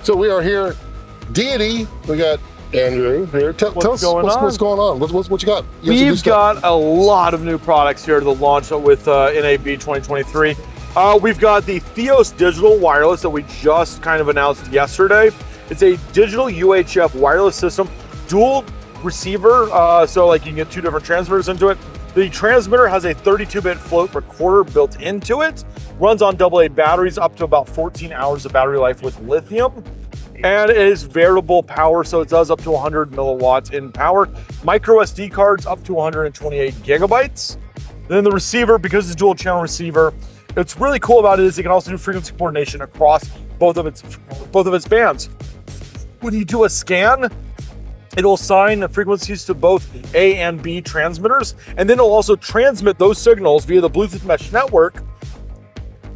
So we are here, Deity. We got Andrew here. Tell us what's going on. What you got? We've got a lot of new products here to the launch with NAB 2023. We've got the Theos digital wireless that we just kind of announced yesterday. It's a digital UHF wireless system, dual receiver, so like you can get two different transmitters into it. The transmitter has a 32-bit float recorder built into it, runs on AA batteries up to about 14 hours of battery life with lithium, and it is variable power, so it does up to 100 milliwatts in power. Micro SD cards up to 128 gigabytes. Then the receiver, because it's a dual channel receiver, what's really cool about it is it can also do frequency coordination across both of its bands. When you do a scan, it'll assign the frequencies to both A and B transmitters, and then it'll also transmit those signals via the Bluetooth mesh network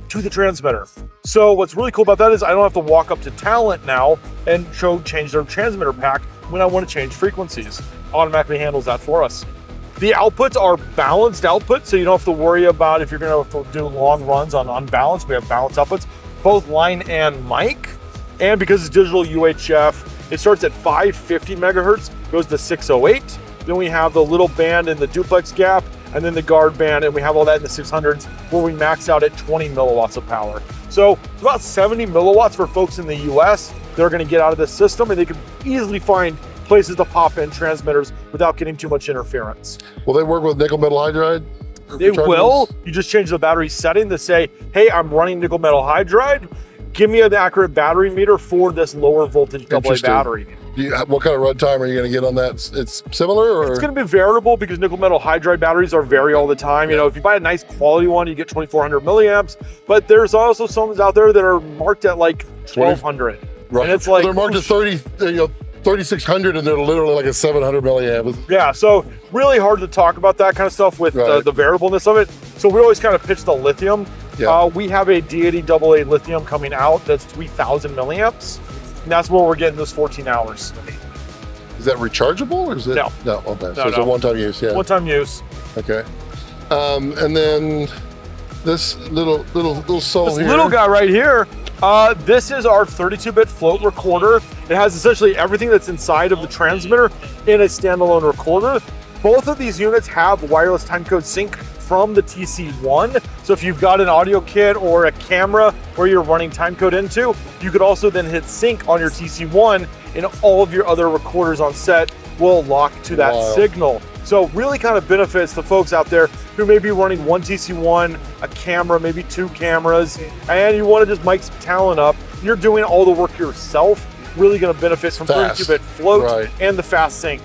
to the transmitter. So what's really cool about that is I don't have to walk up to Talent now and change their transmitter pack when I want to change frequencies. Automatically handles that for us. The outputs are balanced outputs, so you don't have to worry about if you're going to do long runs on unbalanced. We have balanced outputs, both line and mic. And because it's digital UHF, it starts at 550 megahertz, goes to 608. Then we have the little band in the duplex gap, and then the guard band, and we have all that in the 600s, where we max out at 20 milliwatts of power. So it's about 70 milliwatts for folks in the US that are going to get out of this system, and they can easily find places to pop in transmitters without getting too much interference. Will they work with nickel metal hydride? They will. You just change the battery setting to say, hey, I'm running nickel metal hydride. Give me an accurate battery meter for this lower voltage AA battery. What kind of run time are you going to get on that? It's similar, or? It's going to be variable because nickel metal hydride batteries are vary all the time. You know, if you buy a nice quality one, you get 2,400 milliamps, but there's also some out there that are marked at like 1,200. Right. And it's like, they're marked at 3,600 and they're literally like a 700 milliamp. Yeah, so really hard to talk about that kind of stuff with the variableness of it. So we always kind of pitch the lithium. Yeah. We have a Deity AA lithium coming out that's 3,000 milliamps. And that's where we're getting those 14 hours. Is that rechargeable, or is it? No. No, okay. So it's a one-time use, yeah. One-time use. Okay. And then this little soul here. This little guy right here, this is our 32-bit float recorder. It has essentially everything that's inside of the transmitter in a standalone recorder. Both of these units have wireless timecode sync from the TC1. So if you've got an audio kit or a camera where you're running timecode into, you could also then hit sync on your TC1, and all of your other recorders on set will lock to that signal. So really kind of benefits the folks out there who may be running one TC1, a camera, maybe two cameras, and you want to just mic some talent up. You're doing all the work yourself. Really going to benefit from 32-bit float and the fast sync.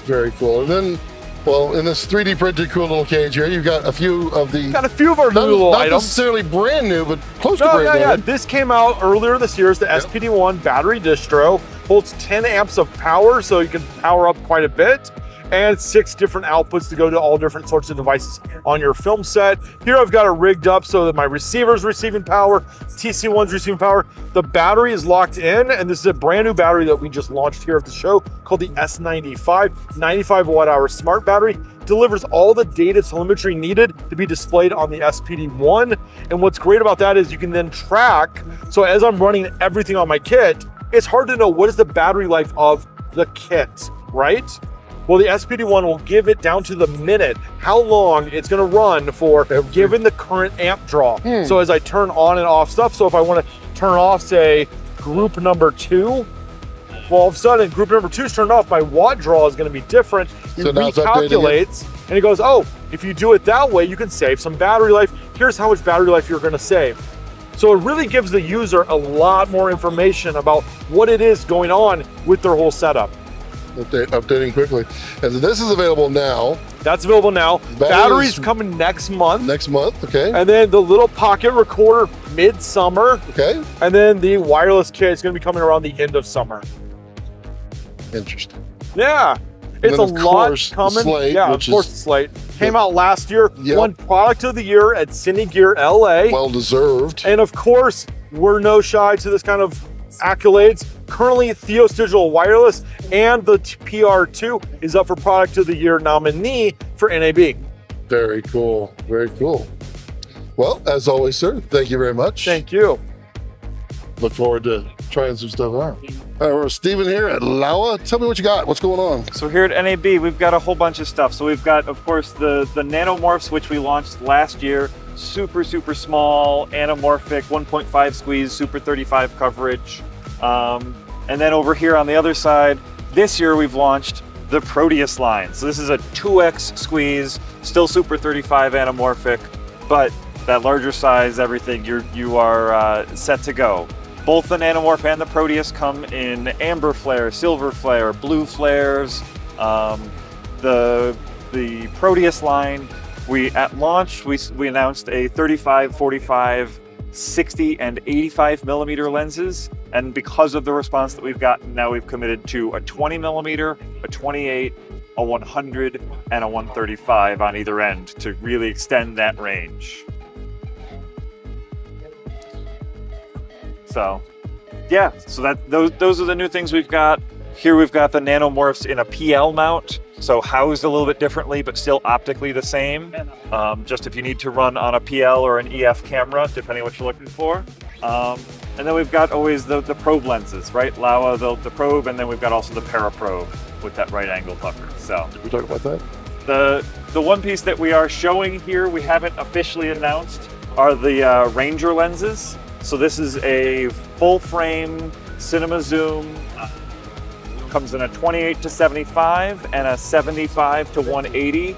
Very cool. And then, well, in this 3D printed cool little cage here, you've got a few of the... Got a few of our new little items. Not necessarily brand new, but close to brand new. Yeah, this came out earlier this year as the SPD1 battery distro. Holds 10 amps of power, so you can power up quite a bit. And 6 different outputs to go to all different sorts of devices on your film set. Here I've got it rigged up so that my receiver's receiving power, TC1's receiving power. The battery is locked in, and this is a brand new battery that we just launched here at the show called the S95, 95 watt hour smart battery. Delivers all the data telemetry needed to be displayed on the SPD1. And what's great about that is you can then track, so as I'm running everything on my kit, it's hard to know what is the battery life of the kit, right? Well, the SPD1 will give it down to the minute how long it's going to run for given the current amp draw. So as I turn on and off stuff, so if I want to turn off, say, group number 2, well, all of a sudden, group number 2 is turned off, my watt draw is going to be different. It recalculates, and it goes, oh, if you do it that way, you can save some battery life. Here's how much battery life you're going to save. So it really gives the user a lot more information about what it is going on with their whole setup. Updating quickly. And so this is available now. That's available now. Batteries coming next month. Next month, okay. And then the little pocket recorder mid-summer. Okay. And then the wireless kit is going to be coming around the end of summer. Interesting. Yeah. It's a lot coming. Slate, yeah, of course the Slate. Came out last year. Won Product of the Year at Cine Gear LA. Well deserved. And of course, we're no shy to this kind of accolades. Currently, Theos Digital Wireless and the PR2 is up for Product of the Year nominee for NAB. Very cool. Very cool. Well, as always, sir, thank you very much. Thank you. Look forward to trying some stuff out. All right, we're with Steven here at Laowa. Tell me what you got. What's going on? So here at NAB, we've got a whole bunch of stuff. So we've got, of course, the nanomorphs, which we launched last year. Super small, anamorphic, 1.5 squeeze, super 35 coverage. And then over here on the other side, this year we've launched the Proteus line. So this is a 2x squeeze, still super 35 anamorphic, but that larger size, everything, you are set to go. Both the nanomorph and the Proteus come in amber flare, silver flare, blue flares. The Proteus line, at launch, we announced a 35, 45, 60, and 85 millimeter lenses. And because of the response that we've gotten, now we've committed to a 20 millimeter, a 28, a 100, and a 135 on either end to really extend that range. So, yeah, so those are the new things we've got. Here we've got the nanomorphs in a PL mount, so housed a little bit differently, but still optically the same. Just if you need to run on a PL or an EF camera, depending on what you're looking for. And then we've got always the probe lenses, right? Laowa, the probe, and then we've got also the paraprobe with that right angle pucker. So Did we talk about that? the one piece that we are showing here, we haven't officially announced, are the Ranger lenses. So this is a full frame cinema zoom. Comes in a 28 to 75 and a 75 to 180.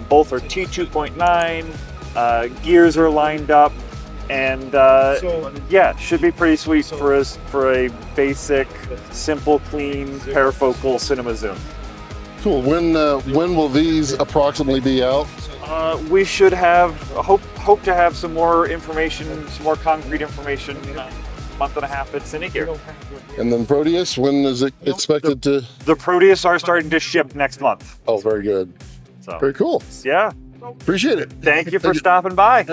Both are T2.9. Gears are lined up. And yeah, should be pretty sweet for us for a basic, simple, clean, parafocal cinema zoom. Cool. When will these approximately be out? We should have hope to have some more information, some more concrete information, month and a half at CineGear. And then Proteus, when is it expected to? The Proteus are starting to ship next month. Oh, very good. So Very cool. yeah. Appreciate it. Thank you for stopping by.